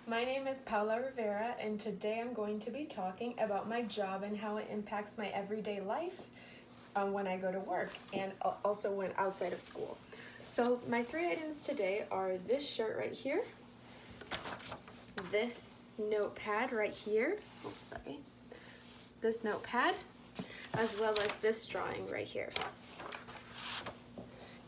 My name is Paola Rivera, and today I'm going to be talking about my job and how it impacts my everyday life when I go to work and also when outside of school. So my three items today are this shirt right here, this notepad right here, this notepad, as well as this drawing right here.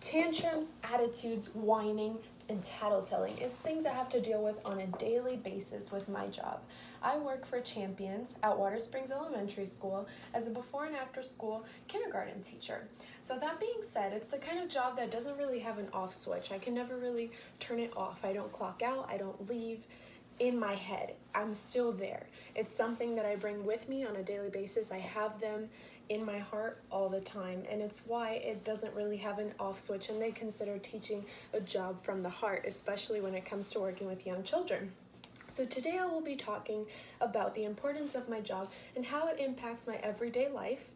Tantrums, attitudes, whining, and tattletelling is things I have to deal with on a daily basis with my job. I work for Champions at Water Springs Elementary School as a before and after school kindergarten teacher. So that being said, it's the kind of job that doesn't really have an off switch. I can never really turn it off. I don't clock out, I don't leave. In my head, I'm still there. It's something that I bring with me on a daily basis. I have them in my heart all the time, and it's why it doesn't really have an off switch, and they consider teaching a job from the heart, especially when it comes to working with young children. So today I will be talking about the importance of my job and how it impacts my everyday life.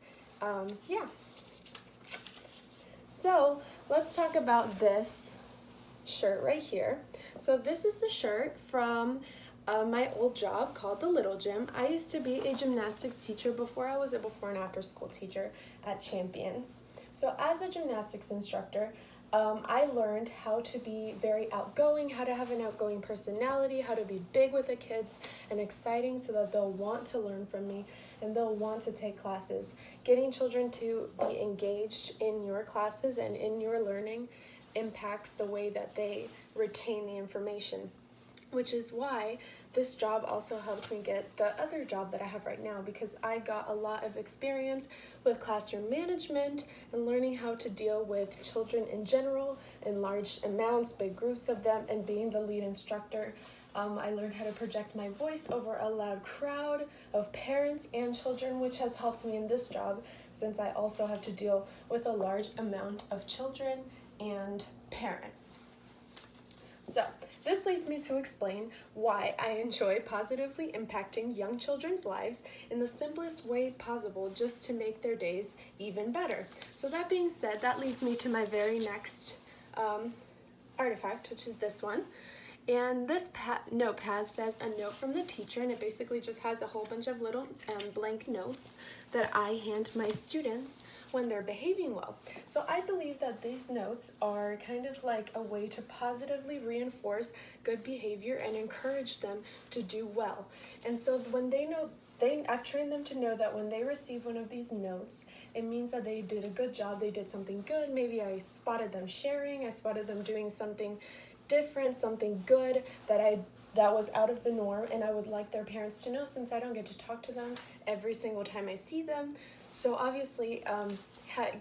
So let's talk about this shirt right here. So this is the shirt from my old job called the Little Gym. I used to be a gymnastics teacher before I was a before and after school teacher at Champions. So as a gymnastics instructor, I learned how to be very outgoing, how to have an outgoing personality, how to be big with the kids and exciting so that they'll want to learn from me and they'll want to take classes. Getting children to be engaged in your classes and in your learning impacts the way that they retain the information, which is why this job also helped me get the other job that I have right now, because I got a lot of experience with classroom management and learning how to deal with children in general, in large amounts, big groups of them, and being the lead instructor. I learned how to project my voice over a loud crowd of parents and children, which has helped me in this job since I also have to deal with a large amount of children and parents. So this leads me to explain why I enjoy positively impacting young children's lives in the simplest way possible, just to make their days even better. So that being said, that leads me to my very next artifact, which is this one. And this notepad says a note from the teacher, and it basically just has a whole bunch of little blank notes that I hand my students when they're behaving well. So I believe that these notes are kind of like a way to positively reinforce good behavior and encourage them to do well. And so when I've trained them to know that when they receive one of these notes, it means that they did a good job, they did something good. Maybe I spotted them sharing, I spotted them doing something different, something good that was out of the norm, and I would like their parents to know, since I don't get to talk to them every single time I see them. So obviously,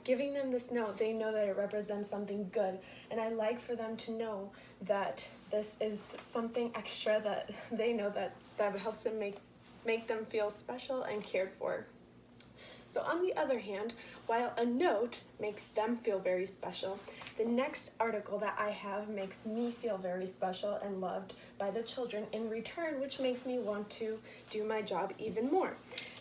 giving them this note, they know that it represents something good, and I like for them to know that this is something extra that they know that helps them make them feel special and cared for. So on the other hand, while a note makes them feel very special, the next article that I have makes me feel very special and loved by the children in return, which makes me want to do my job even more.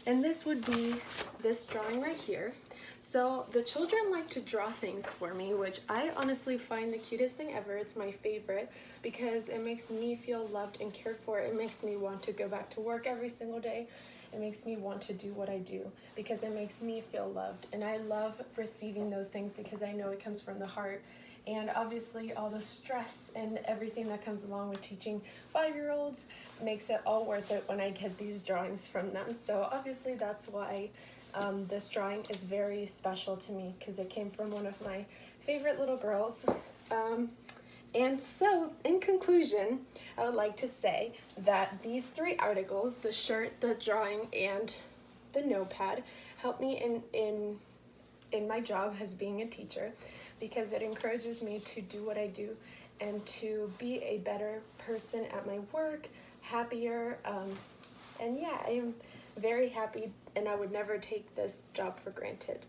And this would be this drawing right here. So the children like to draw things for me, which I honestly find the cutest thing ever. It's my favorite because it makes me feel loved and cared for. It makes me want to go back to work every single day. It makes me want to do what I do because it makes me feel loved. And I love receiving those things because I know it comes from the heart. And obviously all the stress and everything that comes along with teaching 5-year-olds makes it all worth it when I get these drawings from them. So obviously that's why this drawing is very special to me, because it came from one of my favorite little girls. And so, in conclusion, I would like to say that these three articles, the shirt, the drawing, and the notepad, help me in my job as being a teacher, because it encourages me to do what I do and to be a better person at my work, happier, and yeah, I am very happy, and I would never take this job for granted.